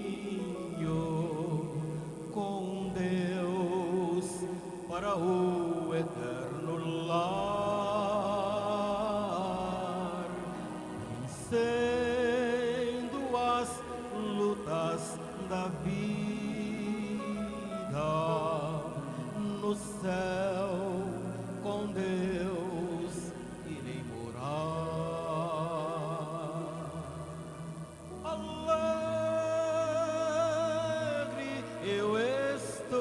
caminho com Deus para o eterno lar, vencendo as lutas da vida no céu com Deus irei morar. Alegre eu estou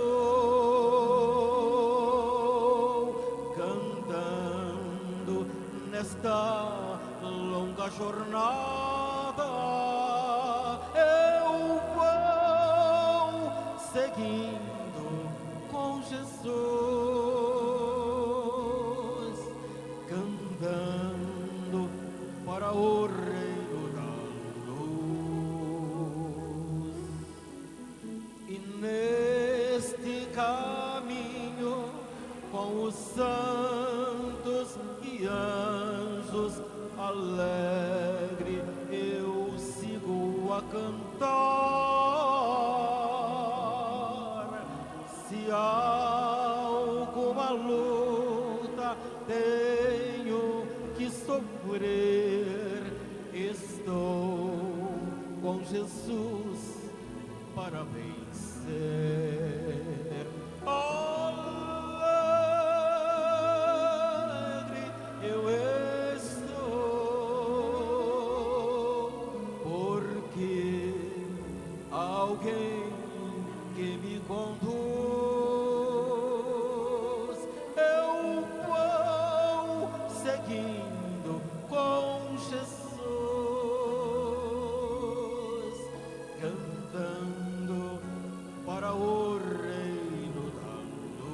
cantando nesta longa jornada. Eu vou seguindo com Jesus, cantando para o reino da luz. E neste caminho com os santos e anjos alegre eu sigo a cantar. Se há alguma luta tenho que sofrer, estou com Jesus para vencer. Alegre eu estou, porque alguém que me conduz, eu vou seguindo com Jesus, cantando para o reino da luz.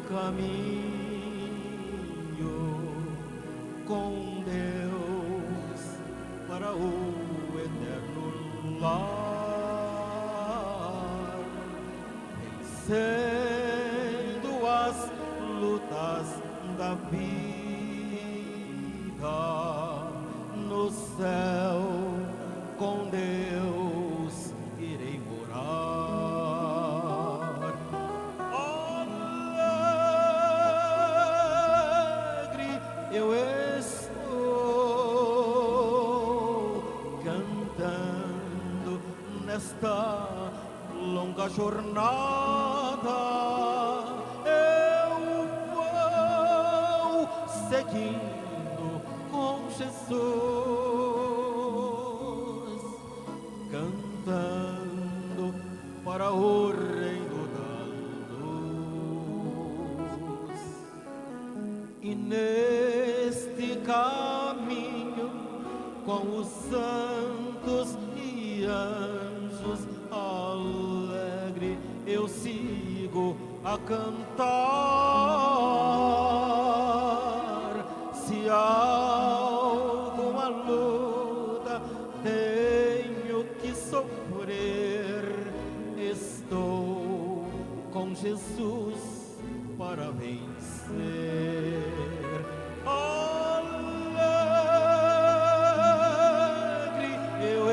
Caminho com Deus para o eterno lar, vencendo as lutas da vida no céu com Deus irei morar. Eu estou cantando nesta longa jornada. Eu vou seguindo com Jesus, cantando para o reino da luz. E neste caminho com os santos e anjos alegre eu sigo a cantar. Se há alguma luta tenho que sofrer, estou com Jesus para vencer. Alegre eu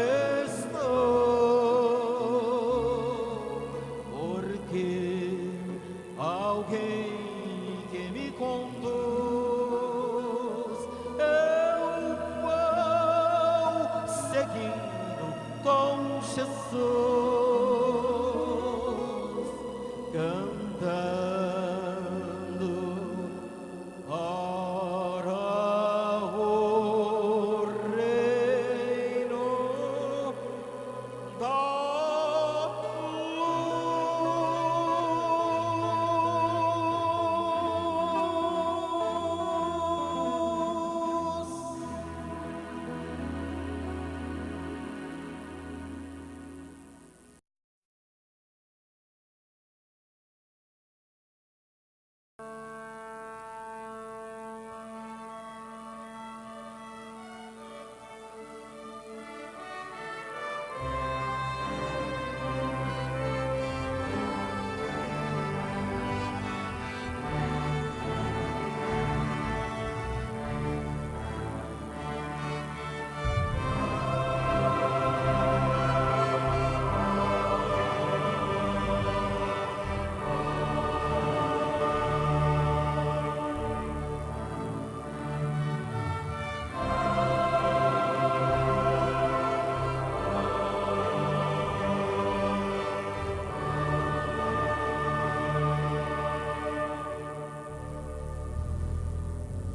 estou, porque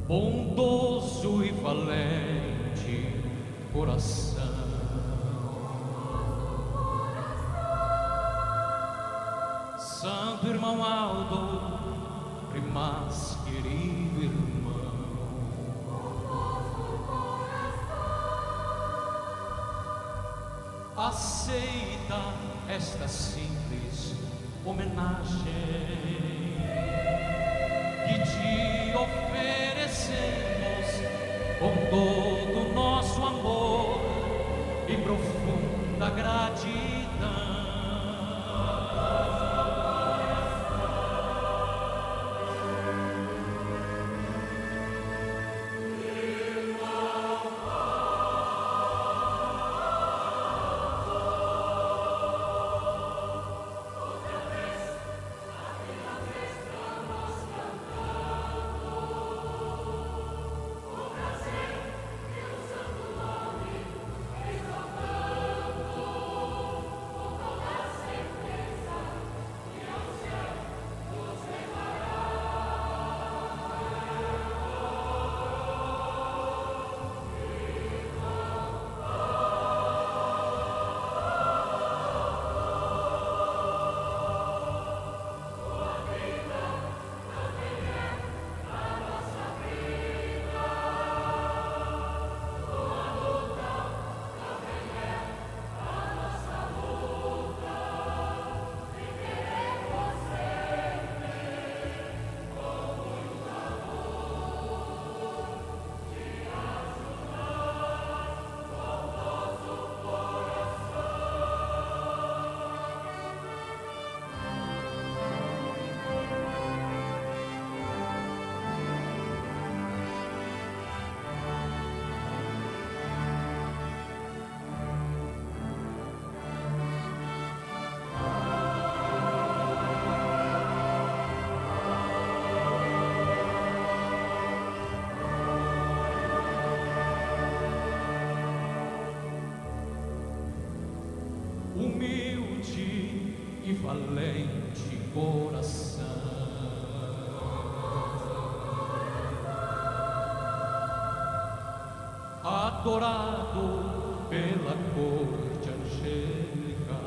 bondoso e valente coração. Santo irmão Aldo, mais querido irmão, aceita esta simples homenagem que te oferecemos com todo o nosso amor e profunda gratidão. Humilde e valente coração, adorado pela corte angélica,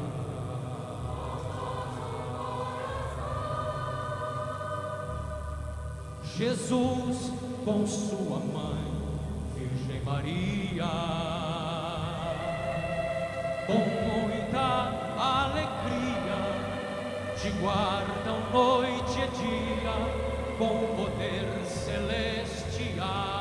Jesus com sua mãe, Virgem Maria, com muita alegria te guardam noite e dia com poder celestial.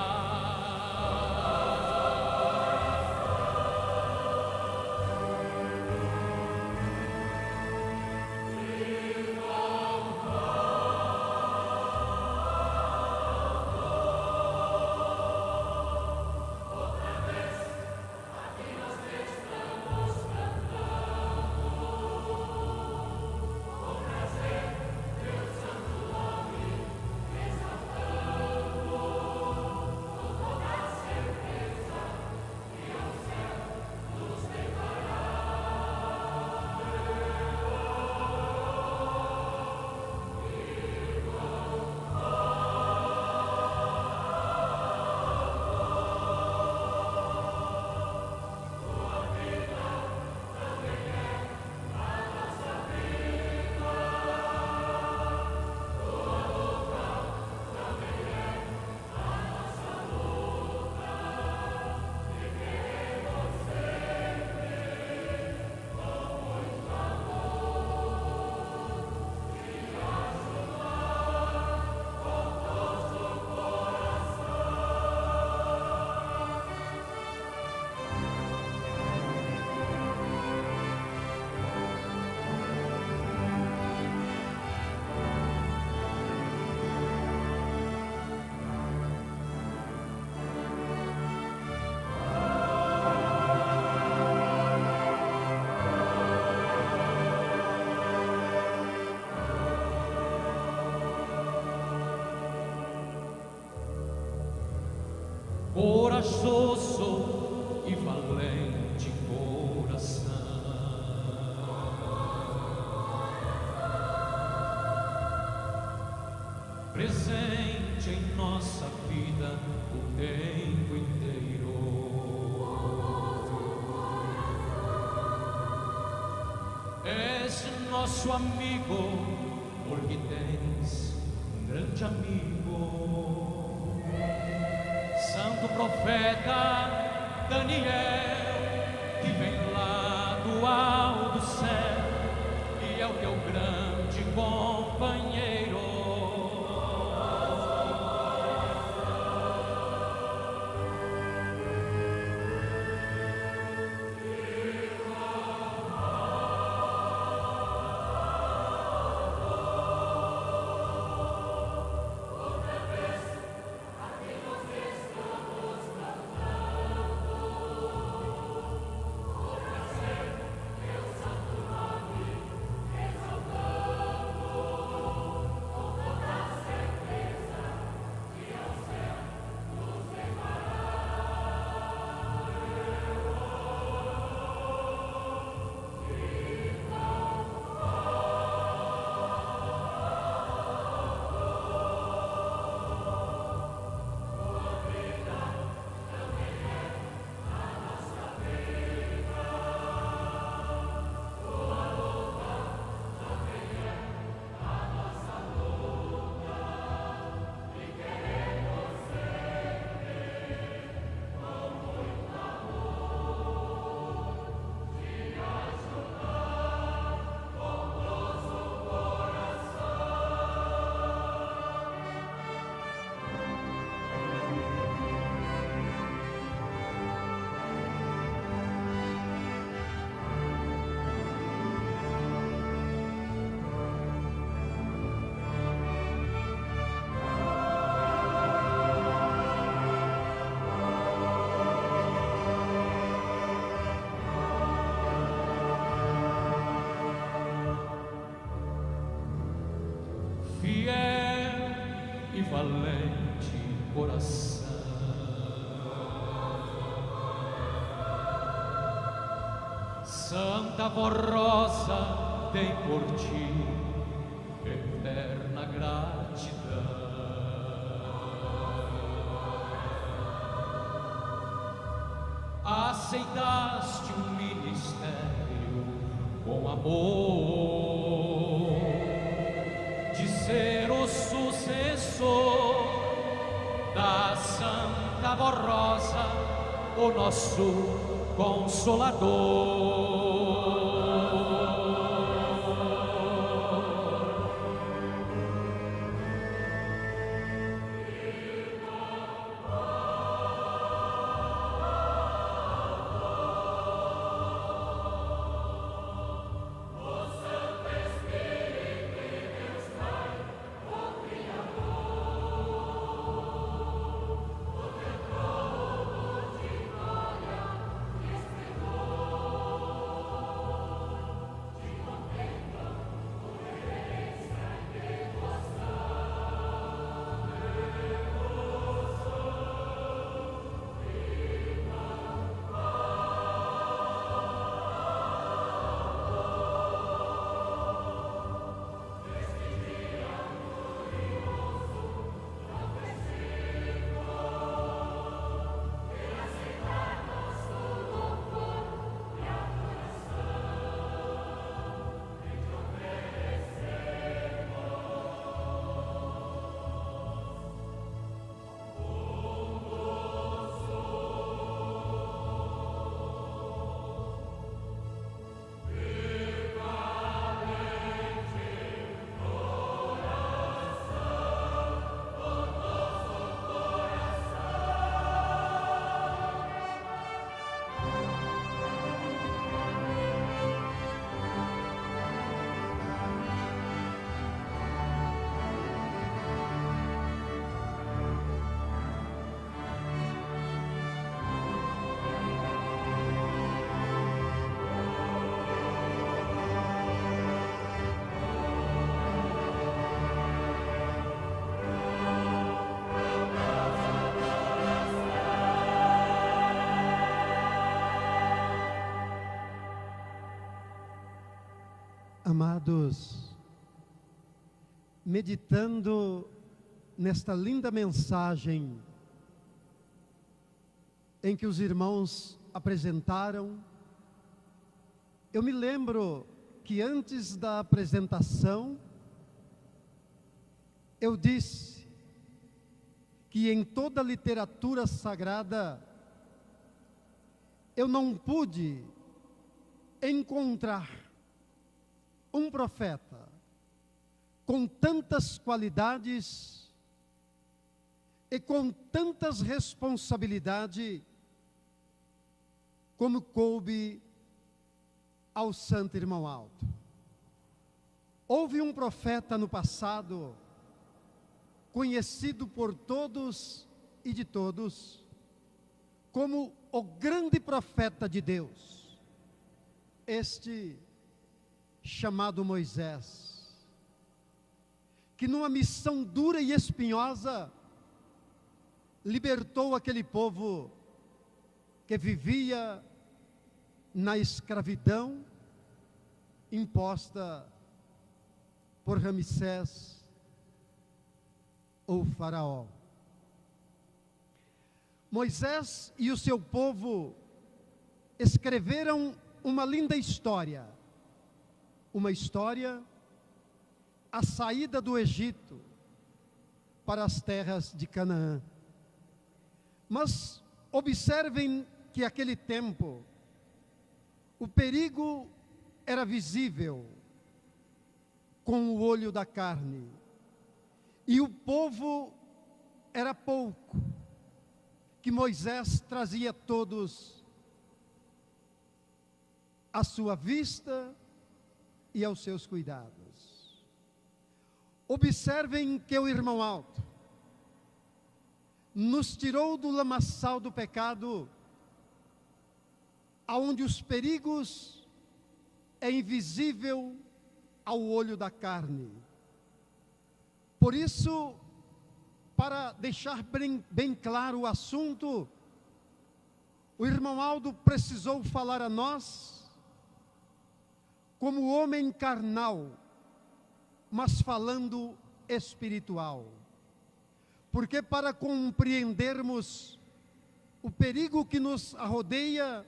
Corajoso e valente coração, presente presente em nossa vida o tempo inteiro. És nosso amigo, porque tens um grande amigo, santo profeta Daniel, que vem lá do alto do céu e é o teu grande companheiro. Fiel e valente coração, Santa Rosa tem por ti eterna gratidão. Aceitaste um ministério com amor, de ser o sucessor da Santa Rosa, o nosso Consolador. Amados, meditando nesta linda mensagem em que os irmãos apresentaram, eu me lembro que antes da apresentação, eu disse que em toda a literatura sagrada, eu não pude encontrar um profeta com tantas qualidades e com tantas responsabilidades como coube ao Santo Irmão Aldo. Houve um profeta no passado, conhecido por todos e de todos, como o grande profeta de Deus, este chamado Moisés, que numa missão dura e espinhosa, libertou aquele povo que vivia na escravidão imposta por Ramsés, ou Faraó. Moisés e o seu povo escreveram uma linda história, uma história, a saída do Egito para as terras de Canaã. Mas observem que aquele tempo, o perigo era visível com o olho da carne, e o povo era pouco, que Moisés trazia todos à sua vista e aos seus cuidados. Observem que o irmão Aldo nos tirou do lamaçal do pecado, aonde os perigos é invisível ao olho da carne. Por isso, para deixar bem claro o assunto, o irmão Aldo precisou falar a nós como homem carnal, mas falando espiritual. Porque para compreendermos o perigo que nos rodeia,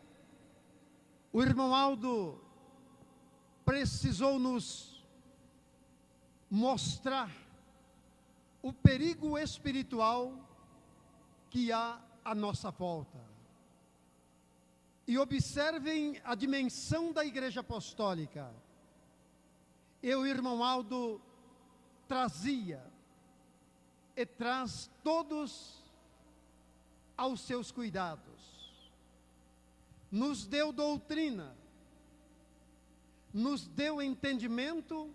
o irmão Aldo precisou nos mostrar o perigo espiritual que há à nossa volta. E observem a dimensão da Igreja Apostólica. E o irmão Aldo trazia e traz todos aos seus cuidados. Nos deu doutrina, nos deu entendimento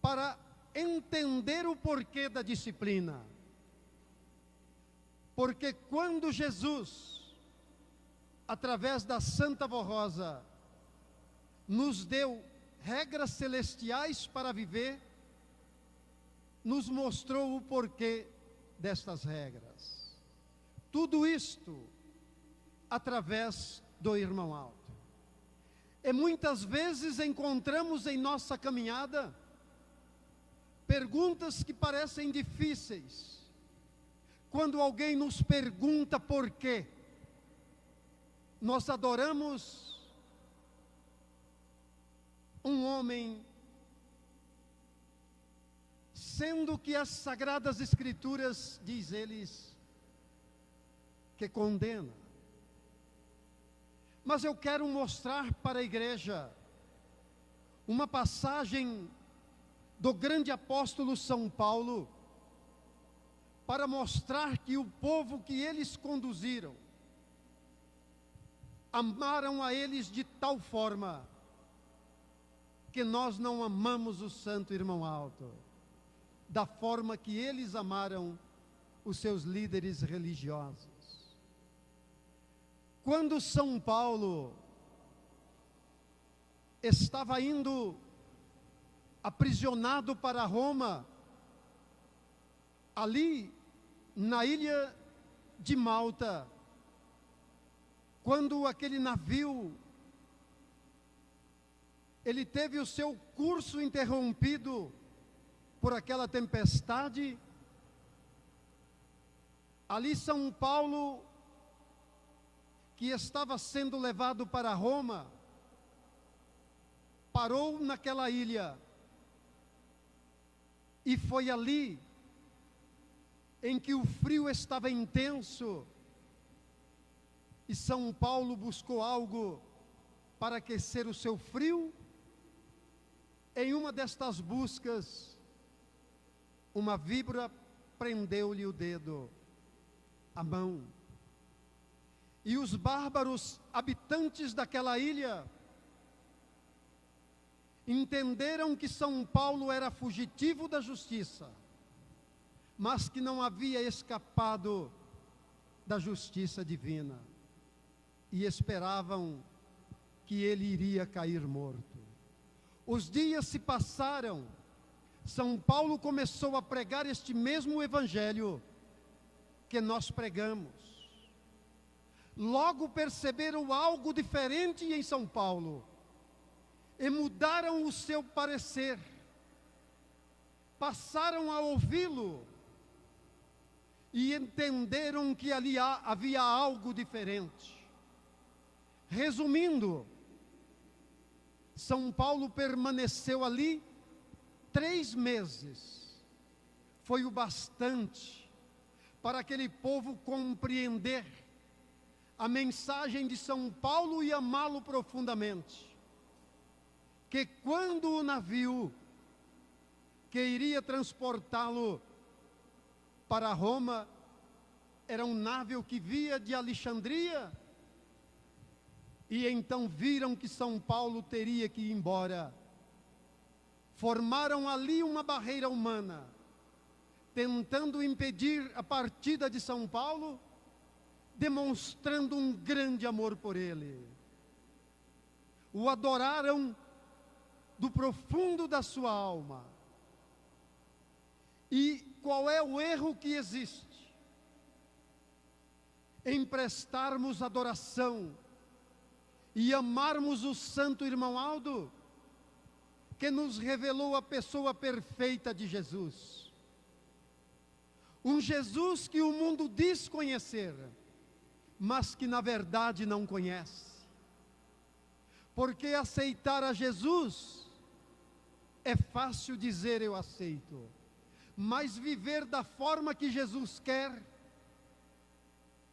para entender o porquê da disciplina. Porque quando Jesus, através da Santa Vó Rosa, nos deu regras celestiais para viver, nos mostrou o porquê destas regras. Tudo isto através do irmão Aldo. E muitas vezes encontramos em nossa caminhada perguntas que parecem difíceis. Quando alguém nos pergunta por quê, nós adoramos um homem, sendo que as Sagradas Escrituras, diz eles, que condena. Mas eu quero mostrar para a igreja uma passagem do grande apóstolo São Paulo, para mostrar que o povo que eles conduziram, amaram a eles de tal forma, que nós não amamos o Santo Irmão Aldo, da forma que eles amaram os seus líderes religiosos. Quando São Paulo estava indo aprisionado para Roma, ali na ilha de Malta, quando aquele navio, ele teve o seu curso interrompido, por aquela tempestade, ali São Paulo, que estava sendo levado para Roma, parou naquela ilha, e foi ali em que o frio estava intenso, e São Paulo buscou algo para aquecer o seu frio. Em uma destas buscas, uma víbora prendeu-lhe o dedo, a mão. E os bárbaros habitantes daquela ilha entenderam que São Paulo era fugitivo da justiça, mas que não havia escapado da justiça divina, e esperavam que ele iria cair morto. Os dias se passaram, São Paulo começou a pregar este mesmo evangelho que nós pregamos. Logo perceberam algo diferente em São Paulo e mudaram o seu parecer, passaram a ouvi-lo e entenderam que ali havia algo diferente. Resumindo, São Paulo permaneceu ali 3 meses. Foi o bastante para aquele povo compreender a mensagem de São Paulo e amá-lo profundamente. Que quando o navio que iria transportá-lo para Roma era um navio que via de Alexandria, e então viram que São Paulo teria que ir embora. Formaram ali uma barreira humana, tentando impedir a partida de São Paulo, demonstrando um grande amor por ele. O adoraram do profundo da sua alma. E qual é o erro que existe? Em prestarmos adoração e amarmos o santo irmão Aldo, que nos revelou a pessoa perfeita de Jesus. Um Jesus que o mundo diz conhecer, mas que na verdade não conhece. Porque aceitar a Jesus é fácil dizer eu aceito, mas viver da forma que Jesus quer,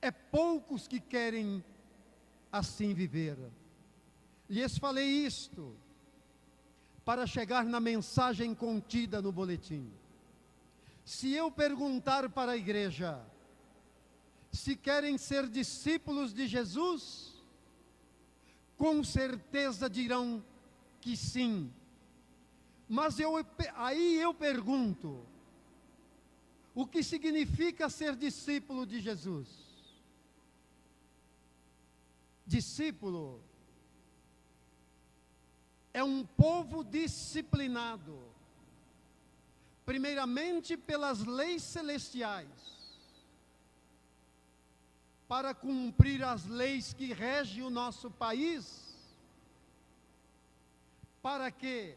é poucos que querem assim viver. Lhes falei isto para chegar na mensagem contida no boletim. Se eu perguntar para a igreja se querem ser discípulos de Jesus, com certeza dirão que sim. Mas aí eu pergunto, o que significa ser discípulo de Jesus? Discípulo é um povo disciplinado, primeiramente pelas leis celestiais, para cumprir as leis que regem o nosso país, para que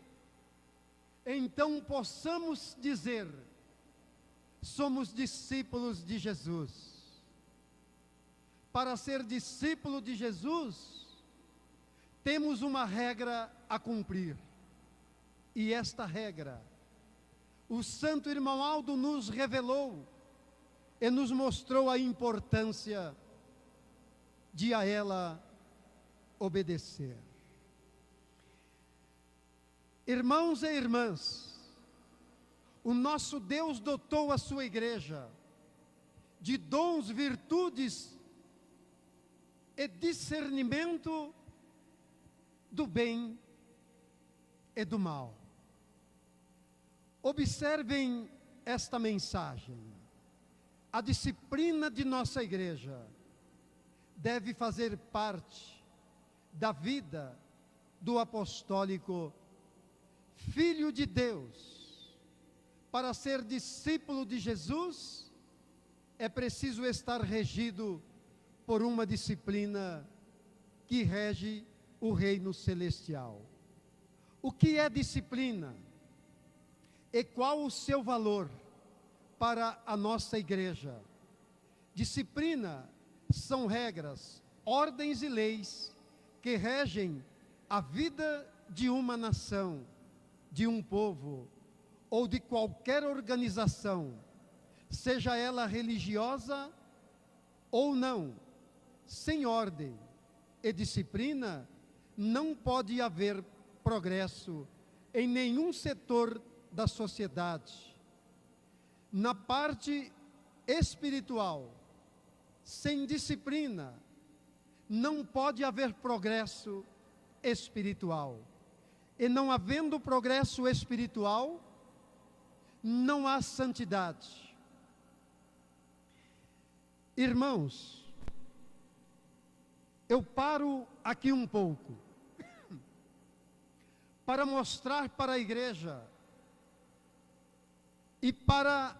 então possamos dizer, somos discípulos de Jesus. Para ser discípulo de Jesus, temos uma regra a cumprir. E esta regra, o santo irmão Aldo nos revelou e nos mostrou a importância de a ela obedecer. Irmãos e irmãs, o nosso Deus dotou a sua igreja de dons, virtudes e discernimento do bem e do mal. Observem esta mensagem. A disciplina de nossa igreja deve fazer parte da vida do apostólico Filho de Deus. Para ser discípulo de Jesus, é preciso estar regido por uma disciplina que rege o reino celestial. O que é disciplina? E qual o seu valor para a nossa igreja? Disciplina são regras, ordens e leis que regem a vida de uma nação, de um povo ou de qualquer organização, seja ela religiosa ou não. Sem ordem e disciplina, não pode haver progresso em nenhum setor da sociedade. Na parte espiritual, sem disciplina, não pode haver progresso espiritual. E não havendo progresso espiritual, não há santidade. Irmãos, eu paro aqui um pouco para mostrar para a igreja e para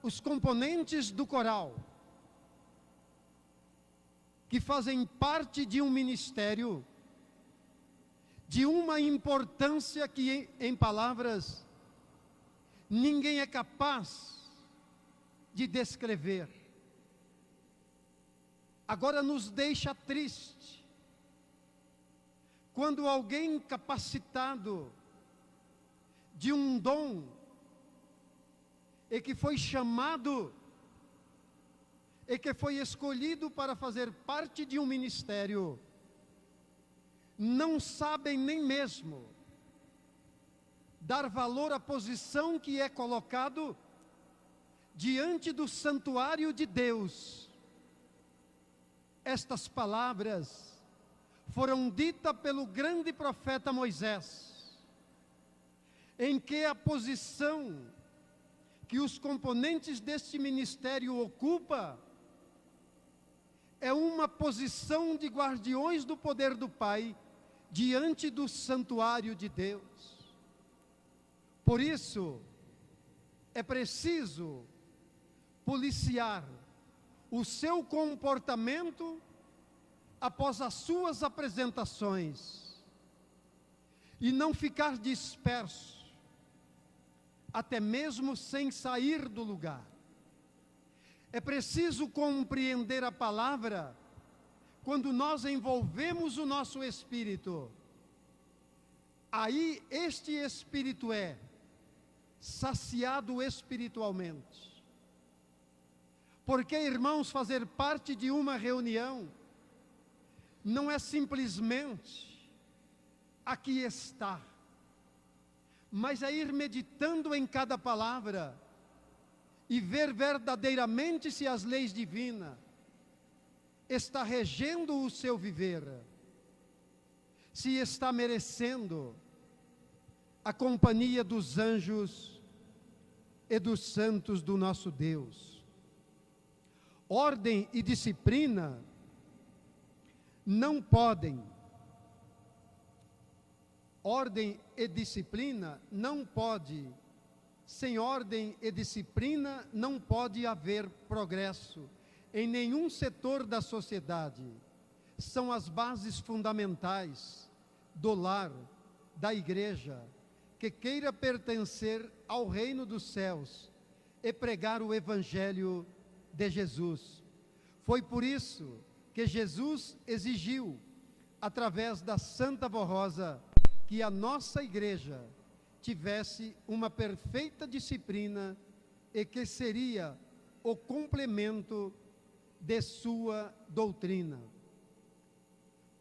os componentes do coral que fazem parte de um ministério de uma importância que, em palavras, ninguém é capaz de descrever. Agora nos deixa triste quando alguém capacitado de um dom e que foi chamado e que foi escolhido para fazer parte de um ministério, não sabem nem mesmo dar valor à posição que é colocado diante do santuário de Deus. Estas palavras foram ditas pelo grande profeta Moisés, em que a posição que os componentes deste ministério ocupam é uma posição de guardiões do poder do Pai diante do santuário de Deus. Por isso, é preciso policiar o seu comportamento após as suas apresentações e não ficar disperso, até mesmo sem sair do lugar. É preciso compreender a palavra quando nós envolvemos o nosso espírito. Aí este espírito é saciado espiritualmente. Porque, irmãos, fazer parte de uma reunião não é simplesmente aqui estar, mas é ir meditando em cada palavra e ver verdadeiramente se as leis divinas estão regendo o seu viver, se está merecendo a companhia dos anjos e dos santos do nosso Deus. Ordem e disciplina não podem, sem ordem e disciplina não pode haver progresso em nenhum setor da sociedade. São as bases fundamentais do lar, da igreja, que queira pertencer ao reino dos céus e pregar o evangelho de Jesus. Foi por isso que Jesus exigiu, através da Santa Voz Rosa, que a nossa igreja tivesse uma perfeita disciplina e que seria o complemento de sua doutrina.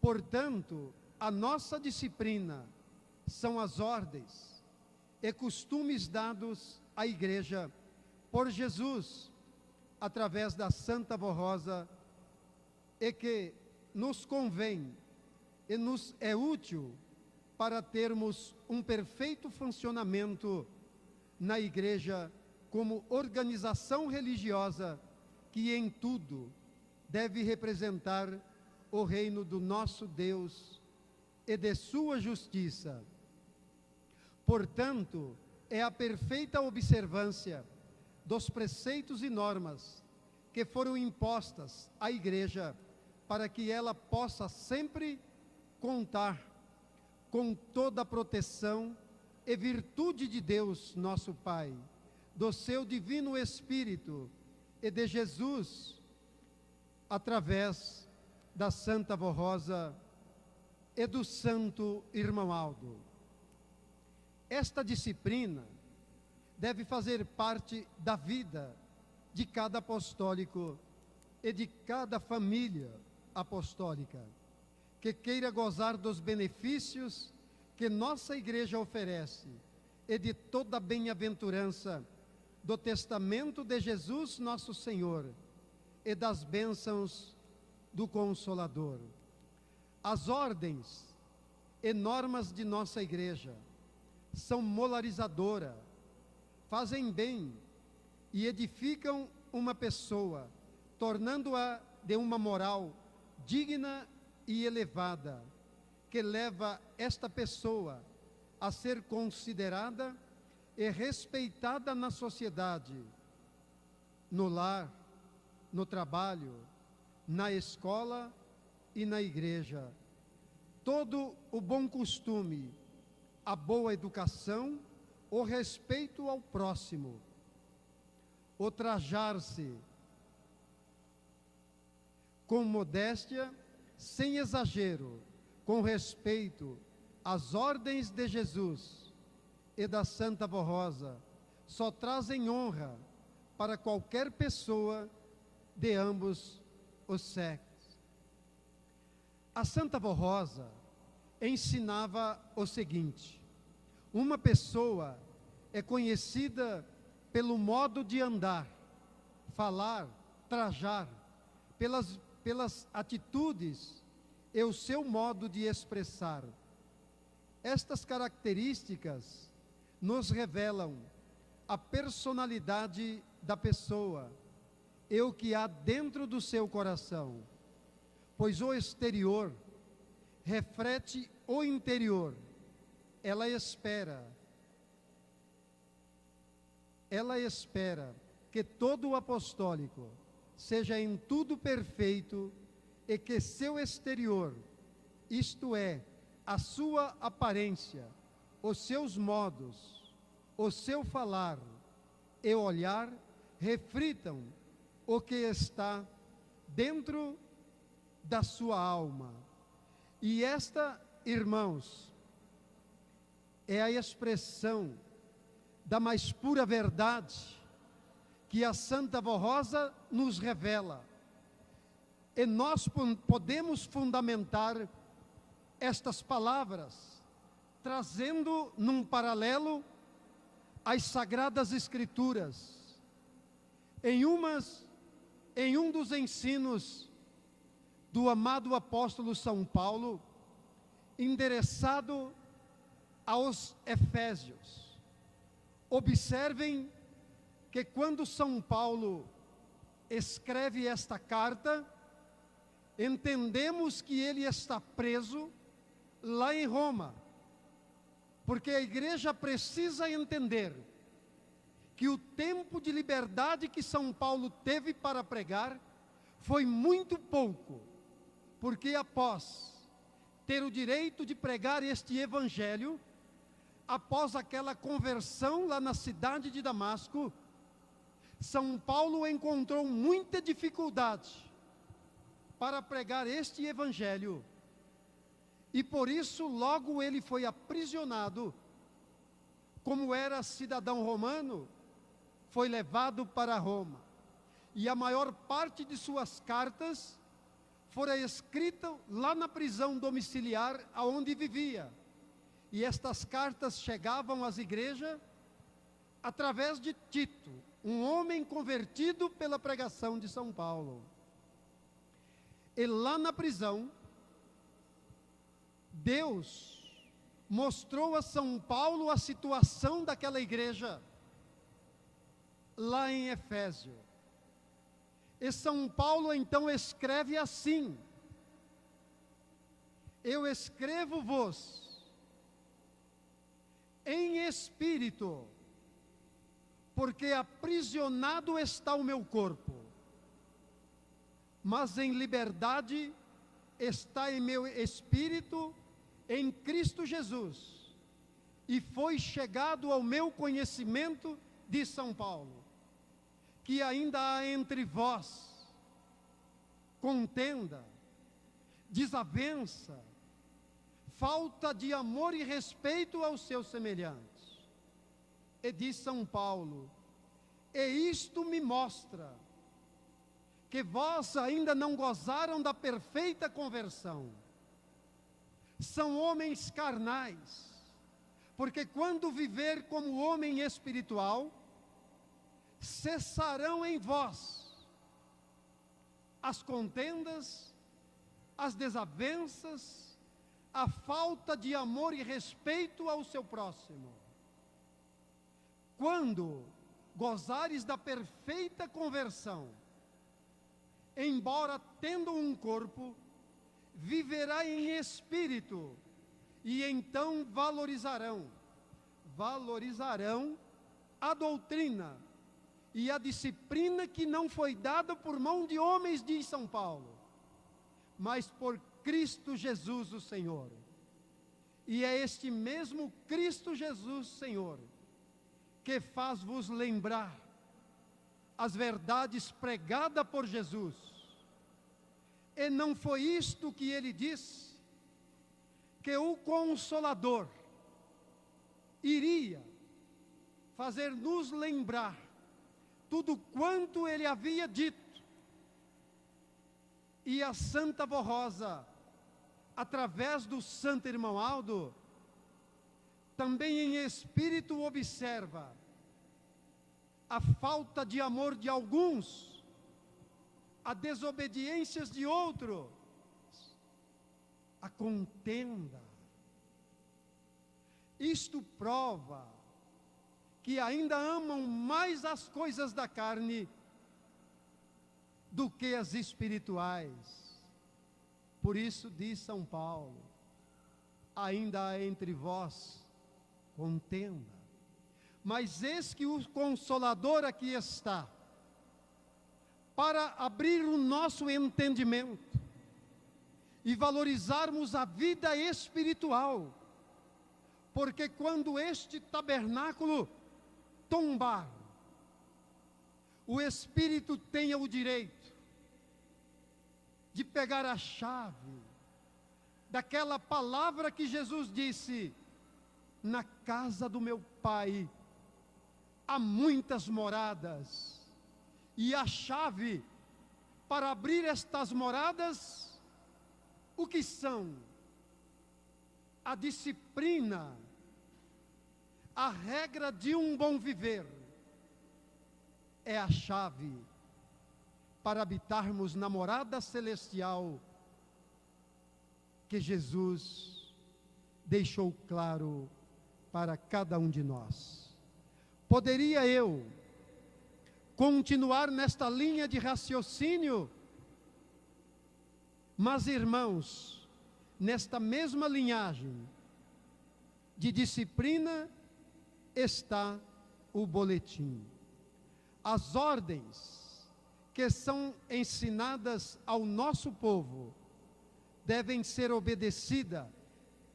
Portanto, a nossa disciplina são as ordens e costumes dados à igreja por Jesus, através da Santa Voz Rosa, e que nos convém e nos é útil para termos um perfeito funcionamento na igreja como organização religiosa que em tudo deve representar o reino do nosso Deus e de sua justiça. Portanto, é a perfeita observância dos preceitos e normas que foram impostas à igreja para que ela possa sempre contar com toda a proteção e virtude de Deus, nosso Pai, do seu divino Espírito e de Jesus, através da Santa Vó Rosa e do Santo Irmão Aldo. Esta disciplina deve fazer parte da vida de cada apostólico e de cada família apostólica que queira gozar dos benefícios que nossa igreja oferece e de toda a bem-aventurança do testamento de Jesus nosso Senhor e das bênçãos do Consolador. As ordens e normas de nossa igreja são molarizadoras, fazem bem e edificam uma pessoa, tornando-a de uma moral digna e elevada, que leva esta pessoa a ser considerada e respeitada na sociedade, no lar, no trabalho, na escola e na igreja. Todo o bom costume, a boa educação, o respeito ao próximo, o trajar-se com modéstia, sem exagero, com respeito às ordens de Jesus e da Santa Vó Rosa, só trazem honra para qualquer pessoa de ambos os sexos. A Santa Vó Rosa ensinava o seguinte: uma pessoa é conhecida pelo modo de andar, falar, trajar, pelas atitudes e o seu modo de expressar. Estas características nos revelam a personalidade da pessoa e o que há dentro do seu coração, pois o exterior reflete o interior. Ela espera que todo o apostólico seja em tudo perfeito e que seu exterior, isto é, a sua aparência, os seus modos, o seu falar e olhar, reflitam o que está dentro da sua alma. E esta, irmãos, é a expressão da mais pura verdade que a Santa Vó Rosa nos revela. E nós podemos fundamentar estas palavras, trazendo num paralelo as Sagradas Escrituras. Em um dos ensinos do amado apóstolo São Paulo, endereçado aos Efésios. Observem que quando São Paulo escreve esta carta, entendemos que ele está preso lá em Roma, porque a igreja precisa entender que o tempo de liberdade que São Paulo teve para pregar foi muito pouco, porque após ter o direito de pregar este evangelho, após aquela conversão lá na cidade de Damasco, São Paulo encontrou muita dificuldade para pregar este evangelho, e por isso logo ele foi aprisionado. Como era cidadão romano, foi levado para Roma, e a maior parte de suas cartas fora escrita lá na prisão domiciliar aonde vivia, e estas cartas chegavam às igrejas através de Tito, um homem convertido pela pregação de São Paulo. E lá na prisão, Deus mostrou a São Paulo a situação daquela igreja lá em Efésio. E São Paulo então escreve assim: eu escrevo-vos em espírito, porque aprisionado está o meu corpo, mas em liberdade está em meu espírito em Cristo Jesus. e foi chegado ao meu conhecimento, diz São Paulo, que ainda há entre vós contenda, desavença, falta de amor e respeito aos seus semelhantes. E diz São Paulo: e isto me mostra que vós ainda não gozaram da perfeita conversão. São homens carnais, porque quando viver como homem espiritual, cessarão em vós as contendas, as desavenças, a falta de amor e respeito ao seu próximo. Quando gozares da perfeita conversão, embora tendo um corpo, viverá em espírito, e então valorizarão a doutrina e a disciplina que não foi dada por mão de homens, diz São Paulo, mas por Cristo Jesus o Senhor. E é este mesmo Cristo Jesus Senhor que faz-vos lembrar as verdades pregadas por Jesus. E não foi isto que ele disse, que o Consolador iria fazer-nos lembrar tudo quanto ele havia dito. E a Santa Vó Rosa, através do Santo Irmão Aldo, também em espírito observa a falta de amor de alguns, a desobediências de outros, a contenda. Isto prova que ainda amam mais as coisas da carne do que as espirituais. Por isso diz São Paulo: ainda há entre vós contenda. Mas eis que o Consolador aqui está, para abrir o nosso entendimento e valorizarmos a vida espiritual, porque quando este tabernáculo tombar, o Espírito tenha o direito de pegar a chave daquela palavra que Jesus disse: na casa do meu Pai há muitas moradas, e a chave para abrir estas moradas, o que são? A disciplina, a regra de um bom viver, é a chave para habitarmos na morada celestial que Jesus deixou claro para cada um de nós. Poderia eu continuar nesta linha de raciocínio, mas, irmãos, nesta mesma linhagem de disciplina está o boletim. As ordens que são ensinadas ao nosso povo devem ser obedecidas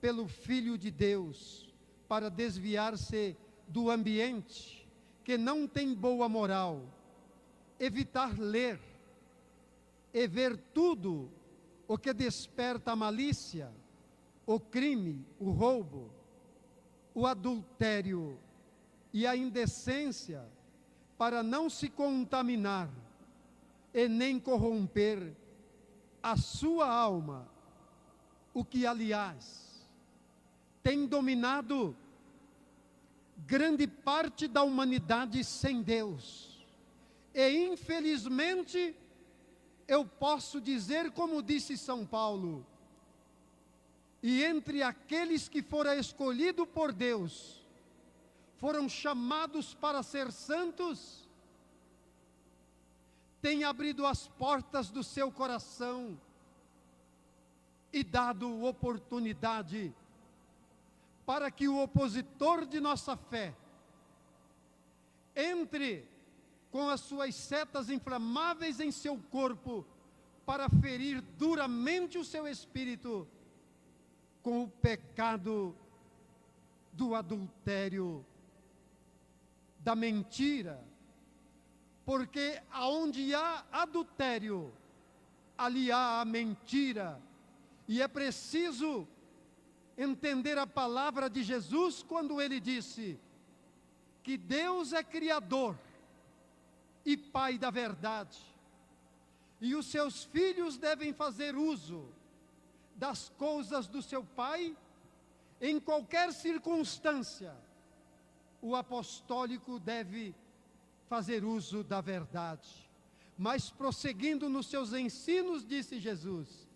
pelo Filho de Deus, para desviar-se do ambiente que não tem boa moral, evitar ler e ver tudo o que desperta a malícia, o crime, o roubo, o adultério e a indecência, para não se contaminar e nem corromper a sua alma, o que, aliás, tem dominado grande parte da humanidade sem Deus. E, infelizmente, eu posso dizer, como disse São Paulo: e entre aqueles que foram escolhidos por Deus, foram chamados para ser santos, tem abrido as portas do seu coração e dado oportunidade para que o opositor de nossa fé entre com as suas setas inflamáveis em seu corpo, para ferir duramente o seu espírito com o pecado do adultério, da mentira, porque aonde há adultério, ali há a mentira, e é preciso entender a palavra de Jesus quando ele disse que Deus é Criador e Pai da verdade, e os seus filhos devem fazer uso das coisas do seu Pai em qualquer circunstância. O apostólico deve fazer uso da verdade. Mas prosseguindo nos seus ensinos, disse Jesus,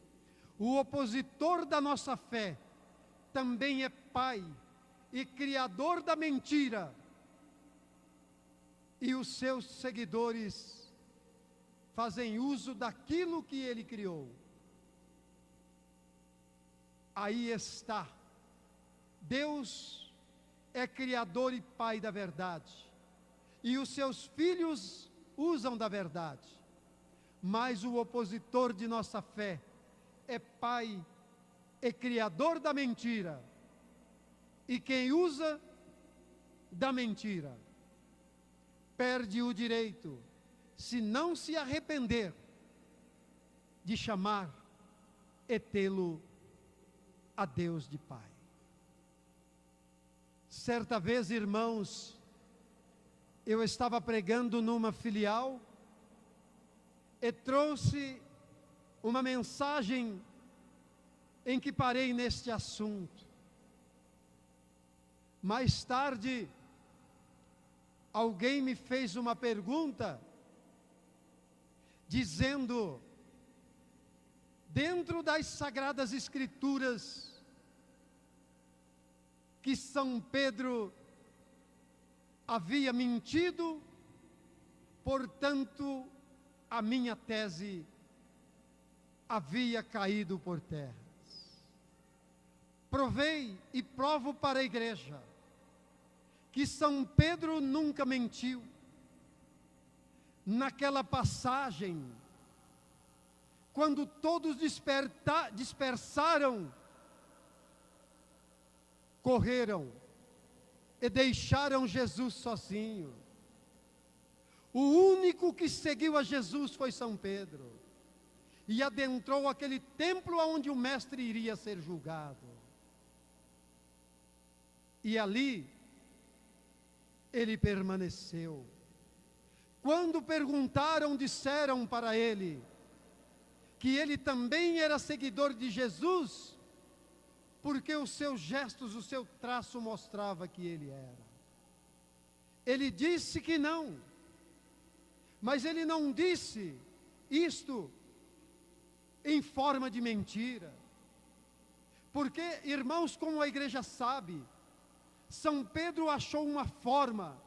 o opositor da nossa fé também é pai e criador da mentira, e os seus seguidores fazem uso daquilo que ele criou. Aí está, Deus é criador e pai da verdade, e os seus filhos usam da verdade, mas o opositor de nossa fé é pai e criador da mentira, e quem usa da mentira perde o direito, se não se arrepender, de chamar e tê-lo a Deus de Pai. Certa vez, irmãos, eu estava pregando numa filial e trouxe uma mensagem em que parei neste assunto. Mais tarde, alguém me fez uma pergunta, dizendo, dentro das Sagradas Escrituras, que São Pedro havia mentido, portanto, a minha tese havia caído por terras. Provei e provo para a igreja que São Pedro nunca mentiu. Naquela passagem, quando todos dispersaram, correram e deixaram Jesus sozinho. O único que seguiu a Jesus foi São Pedro, e adentrou aquele templo onde o mestre iria ser julgado. E ali ele permaneceu. Quando perguntaram, disseram para ele que ele também era seguidor de Jesus, porque os seus gestos, o seu traço mostrava que ele era. Ele disse que não, mas ele não disse isto em forma de mentira, porque, irmãos, como a igreja sabe, São Pedro achou uma forma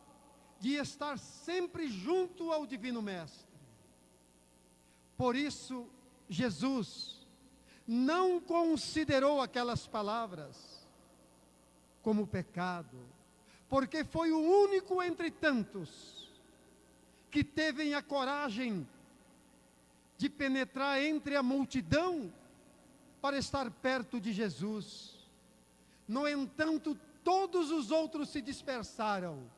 de estar sempre junto ao Divino Mestre. Por isso, Jesus não considerou aquelas palavras como pecado, porque foi o único entre tantos que teve a coragem de penetrar entre a multidão para estar perto de Jesus. No entanto, todos os outros se dispersaram,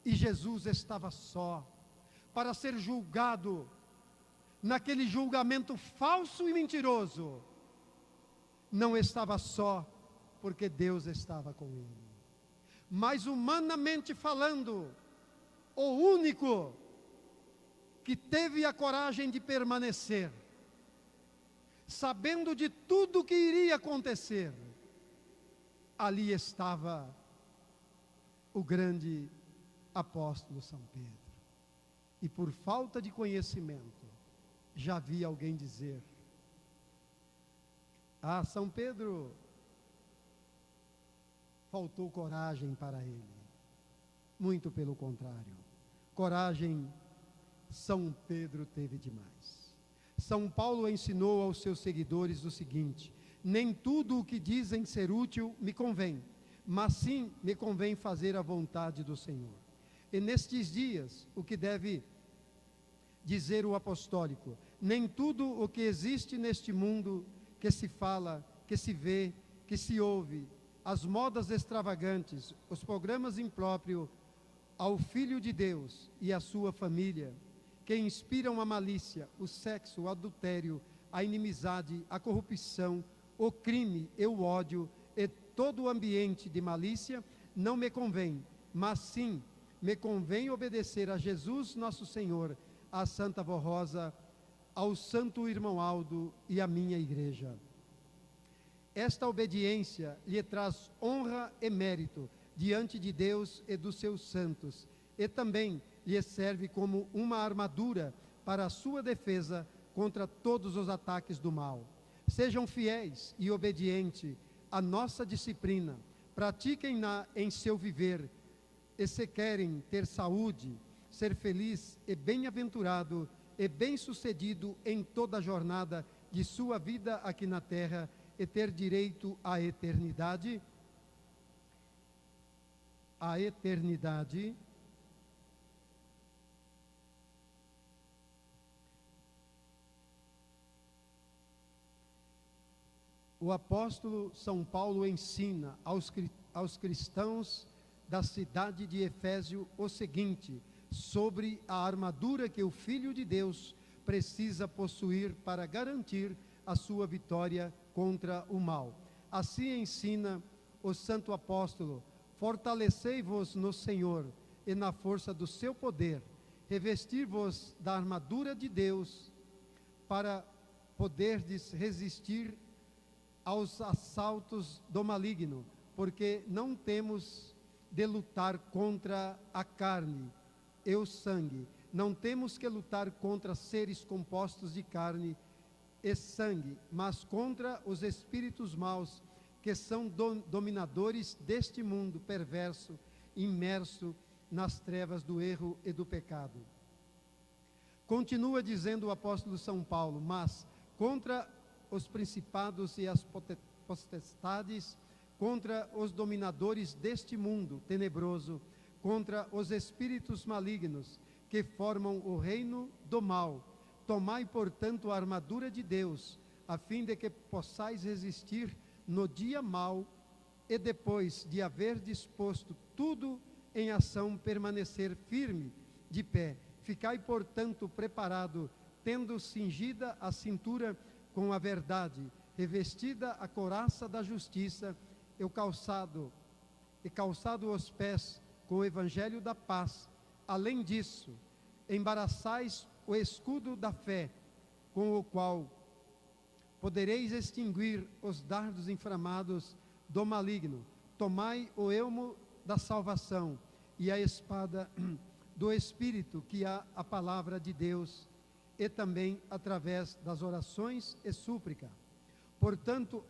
e Jesus estava só, para ser julgado, naquele julgamento falso e mentiroso. Não estava só, porque Deus estava com ele. Mas humanamente falando, o único que teve a coragem de permanecer, sabendo de tudo que iria acontecer, ali estava o grande apóstolo São Pedro. E por falta de conhecimento, já vi alguém dizer: ah, São Pedro, faltou coragem para ele. Muito pelo contrário, coragem São Pedro teve demais. São Paulo ensinou aos seus seguidores o seguinte: nem tudo o que dizem ser útil me convém, mas sim me convém fazer a vontade do Senhor. E nestes dias, o que deve dizer o apostólico: nem tudo o que existe neste mundo, que se fala, que se vê, que se ouve, as modas extravagantes, os programas impróprios ao Filho de Deus e à sua família, que inspiram a malícia, o sexo, o adultério, a inimizade, a corrupção, o crime e o ódio e todo o ambiente de malícia, não me convém, mas sim me convém obedecer a Jesus nosso Senhor, à Santa Avó Rosa, ao Santo Irmão Aldo e à minha igreja. Esta obediência lhe traz honra e mérito diante de Deus e dos seus santos, e também lhe serve como uma armadura para a sua defesa contra todos os ataques do mal. Sejam fiéis e obedientes à nossa disciplina, pratiquem-na em seu viver, e se querem ter saúde, ser feliz e bem-aventurado e bem-sucedido em toda a jornada de sua vida aqui na terra e ter direito à eternidade, o apóstolo São Paulo ensina aos cristãos da cidade de Efésio o seguinte, sobre a armadura que o Filho de Deus precisa possuir para garantir a sua vitória contra o mal. Assim ensina o santo apóstolo: fortalecei-vos no Senhor e na força do seu poder, revestir-vos da armadura de Deus, para poderdes resistir aos assaltos do maligno, porque não temos de lutar contra a carne e o sangue, não temos que lutar contra seres compostos de carne e sangue, mas contra os espíritos maus, que são dominadores deste mundo perverso, imerso nas trevas do erro e do pecado. Continua dizendo o apóstolo São Paulo: mas contra os principados e as potestades, contra os dominadores deste mundo tenebroso, contra os espíritos malignos que formam o reino do mal, tomai, portanto, a armadura de Deus, a fim de que possais resistir no dia mau e, depois de haver disposto tudo em ação, permanecer firme de pé. Ficai, portanto, preparado, tendo cingida a cintura com a verdade, revestida a couraça da justiça e calçado os pés com o evangelho da paz. Além disso, embaraçais o escudo da fé, com o qual podereis extinguir os dardos inflamados do maligno. Tomai o elmo da salvação e a espada do Espírito, que é a palavra de Deus, e também através das orações e súplica. Portanto,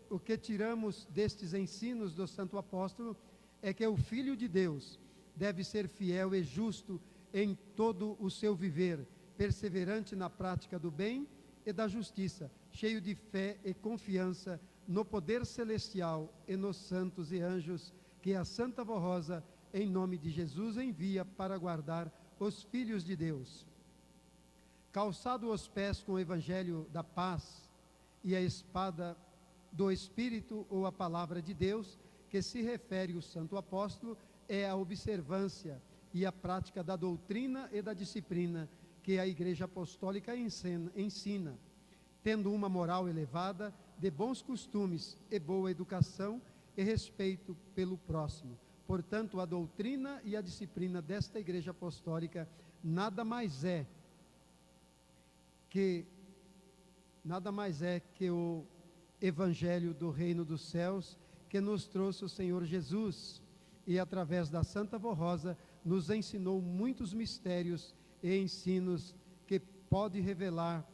o que tiramos destes ensinos do Santo Apóstolo é que o Filho de Deus deve ser fiel e justo em todo o seu viver, perseverante na prática do bem e da justiça, cheio de fé e confiança no poder celestial e nos santos e anjos que a Santa Avó Rosa, em nome de Jesus, envia para guardar os filhos de Deus. Calçado os pés com o evangelho da paz e a espada do Espírito, ou a palavra de Deus, que se refere o Santo Apóstolo, é a observância e a prática da doutrina e da disciplina que a Igreja Apostólica ensina, tendo uma moral elevada, de bons costumes e boa educação e respeito pelo próximo. Portanto, a doutrina e a disciplina desta Igreja Apostólica nada mais é que o Evangelho do Reino dos Céus, que nos trouxe o Senhor Jesus, e através da Santa Avó Rosa nos ensinou muitos mistérios e ensinos que pode revelar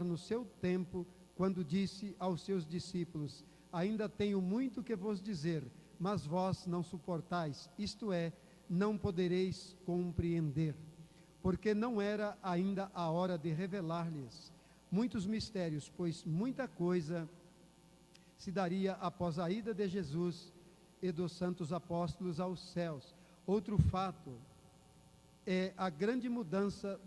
no seu tempo, quando disse aos seus discípulos: ainda tenho muito que vos dizer, mas vós não suportais, isto é, não podereis compreender, porque não era ainda a hora de revelar-lhes muitos mistérios, pois muita coisa se daria após a ida de Jesus e dos santos apóstolos aos céus. Outro fato é a grande mudança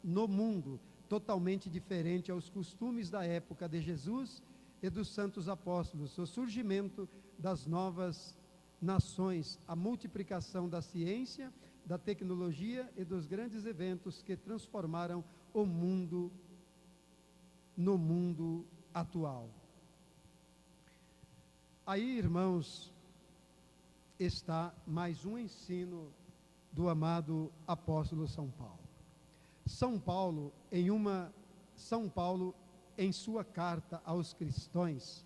no mundo, totalmente diferente aos costumes da época de Jesus e dos santos apóstolos, o surgimento das novas nações, a multiplicação da ciência, da tecnologia e dos grandes eventos que transformaram o mundo no mundo atual. Aí, irmãos, está mais um ensino do amado apóstolo São Paulo. São Paulo, em sua carta aos cristãos,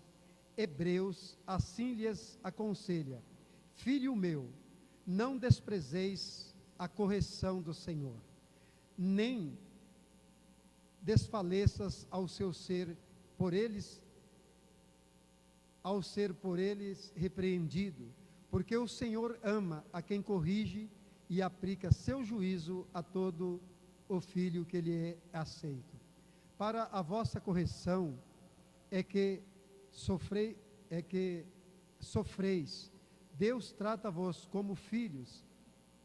Hebreus, assim lhes aconselha: filho meu, não desprezeis a correção do Senhor, nem desfaleças ao ser por eles repreendido, porque o Senhor ama a quem corrige e aplica seu juízo a todo o filho que lhe é aceito. Para a vossa correção é que sofreis. Deus trata-vos como filhos,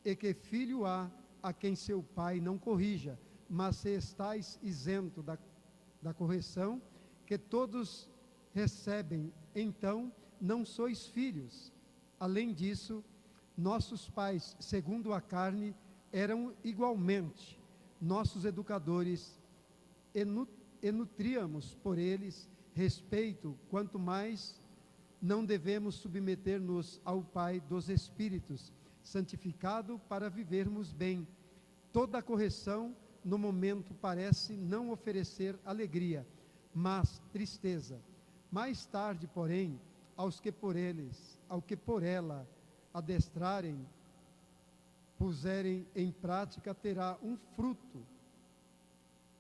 e que filho há a quem seu pai não corrija, mas se estáis isento da correção que todos recebem, então não sois filhos. Além disso, nossos pais, segundo a carne, eram igualmente nossos educadores, e nutríamos por eles respeito, quanto mais não devemos submeter-nos ao Pai dos Espíritos, santificado para vivermos bem. Toda correção, no momento, parece não oferecer alegria, mas tristeza. Mais tarde, porém, ao que por ela adestrarem, puserem em prática, terá um fruto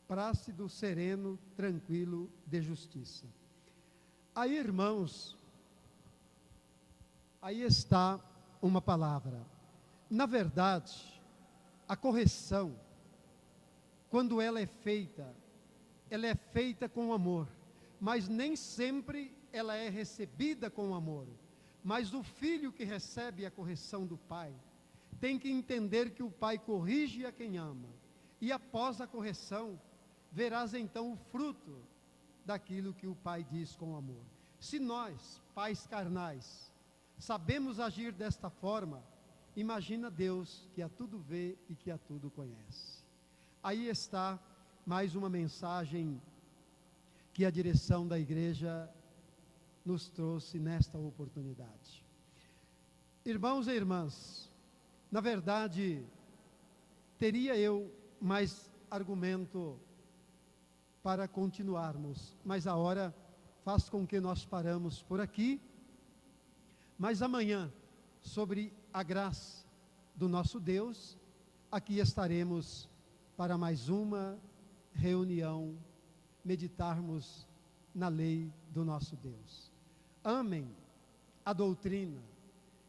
plácido, sereno, tranquilo, de justiça. Aí, irmãos, aí está uma palavra. Na verdade, a correção, quando ela é feita com amor, mas nem sempre ela é recebida com amor. Mas o filho que recebe a correção do pai tem que entender que o pai corrige a quem ama, e após a correção verás então o fruto daquilo que o pai diz com amor. Se nós, pais carnais, sabemos agir desta forma, imagina Deus, que a tudo vê e que a tudo conhece. Aí está mais uma mensagem que a direção da igreja nos trouxe nesta oportunidade. Irmãos e irmãs, na verdade, teria eu mais argumento para continuarmos, mas a hora faz com que nós paramos por aqui. Mas amanhã, sobre a graça do nosso Deus, aqui estaremos para mais uma reunião, meditarmos na lei do nosso Deus. Amem a doutrina,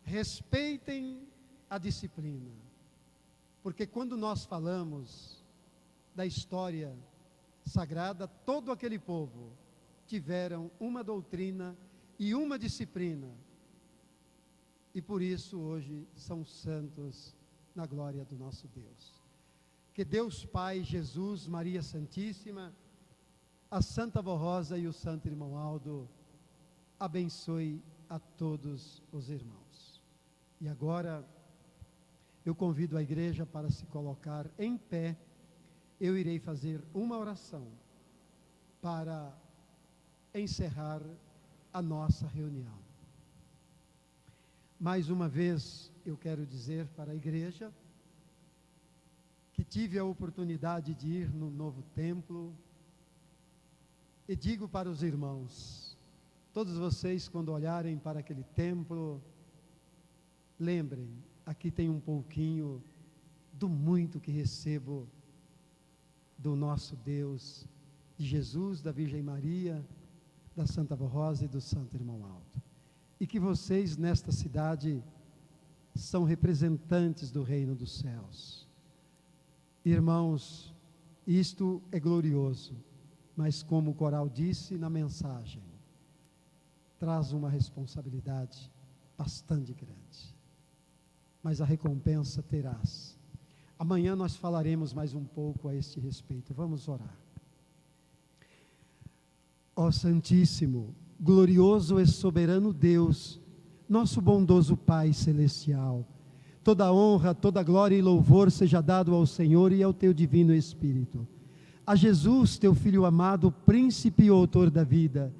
respeitem a disciplina, porque quando nós falamos da história sagrada, todo aquele povo tiveram uma doutrina e uma disciplina, e por isso hoje são santos na glória do nosso Deus. Que Deus Pai, Jesus, Maria Santíssima, a Santa Vó Rosa e o Santo Irmão Aldo abençoe a todos os irmãos. E agora eu convido a igreja para se colocar em pé. Eu irei fazer uma oração para encerrar a nossa reunião. Mais uma vez eu quero dizer para a igreja que tive a oportunidade de ir no novo templo, e digo para os irmãos, todos vocês, quando olharem para aquele templo, lembrem, aqui tem um pouquinho do muito que recebo do nosso Deus, de Jesus, da Virgem Maria, da Santa Vó Rosa e do Santo Irmão Aldo. E que vocês nesta cidade são representantes do reino dos céus. Irmãos, isto é glorioso, mas como o coral disse na mensagem, traz uma responsabilidade bastante grande. Mas a recompensa terás. Amanhã nós falaremos mais um pouco a este respeito. Vamos orar. Ó Santíssimo, glorioso e soberano Deus, nosso bondoso Pai celestial, toda honra, toda glória e louvor seja dado ao Senhor e ao teu divino Espírito. A Jesus, teu Filho amado, príncipe e autor da vida,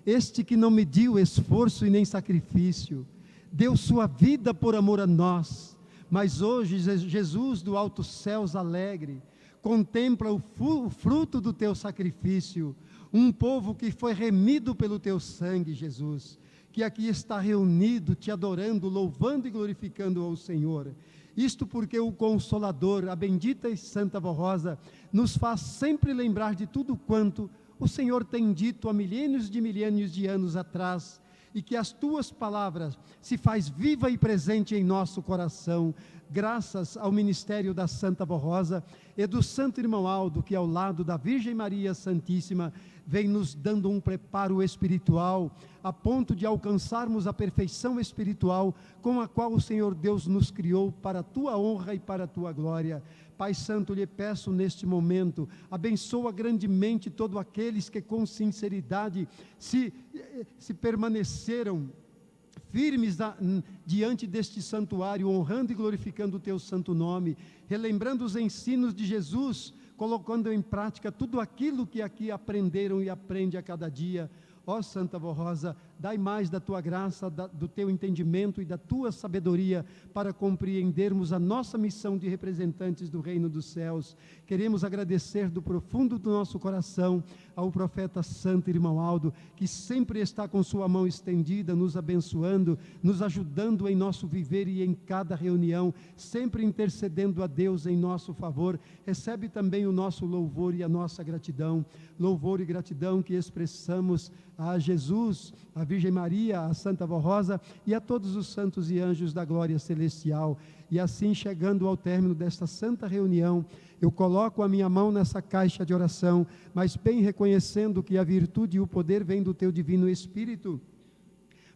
este que não mediu esforço e nem sacrifício, deu sua vida por amor a nós, mas hoje Jesus do alto céus alegre, contempla o fruto do teu sacrifício, um povo que foi remido pelo teu sangue, Jesus, que aqui está reunido, te adorando, louvando e glorificando ao Senhor. Isto porque o Consolador, a bendita e santa Vó Rosa, nos faz sempre lembrar de tudo quanto o Senhor tem dito há milênios de anos atrás, e que as tuas palavras se faz viva e presente em nosso coração, graças ao ministério da Santa Vó Rosa e do Santo Irmão Aldo, que ao lado da Virgem Maria Santíssima, vem nos dando um preparo espiritual, a ponto de alcançarmos a perfeição espiritual com a qual o Senhor Deus nos criou para a tua honra e para a tua glória. Pai Santo, lhe peço neste momento, abençoa grandemente todos aqueles que com sinceridade se permaneceram firmes diante deste santuário, honrando e glorificando o teu santo nome, relembrando os ensinos de Jesus, colocando em prática tudo aquilo que aqui aprenderam e aprende a cada dia. Ó Santa Vó Rosa, dai mais da tua graça, do teu entendimento e da tua sabedoria para compreendermos a nossa missão de representantes do reino dos céus. Queremos agradecer do profundo do nosso coração ao profeta Santo Irmão Aldo, que sempre está com sua mão estendida, nos abençoando, nos ajudando em nosso viver e em cada reunião, sempre intercedendo a Deus em nosso favor. Recebe também o nosso louvor e a nossa gratidão. Louvor e gratidão que expressamos a Jesus, a Virgem Maria, a Santa Vó Rosa e a todos os santos e anjos da glória celestial. E assim, chegando ao término desta santa reunião, eu coloco a minha mão nessa caixa de oração, mas bem reconhecendo que a virtude e o poder vêm do teu divino Espírito,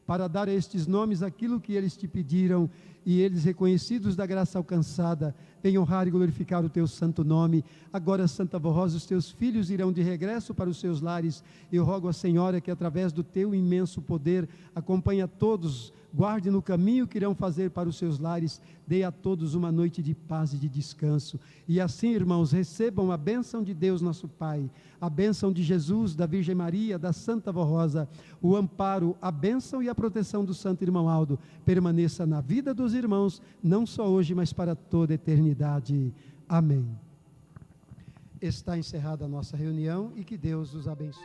para dar a estes nomes aquilo que eles te pediram, e eles, reconhecidos da graça alcançada, venham honrar e glorificar o teu santo nome. Agora, Santa Vó Rosa, os teus filhos irão de regresso para os seus lares. Eu rogo à Senhora que, através do teu imenso poder, acompanhe a todos, guarde no caminho que irão fazer para os seus lares, dê a todos uma noite de paz e de descanso. E assim, irmãos, recebam a bênção de Deus nosso Pai, a bênção de Jesus, da Virgem Maria, da Santa Vó Rosa, o amparo, a bênção e a proteção do Santo Irmão Aldo, permaneça na vida dos irmãos, não só hoje, mas para toda a eternidade. Amém. Está encerrada a nossa reunião e que Deus os abençoe.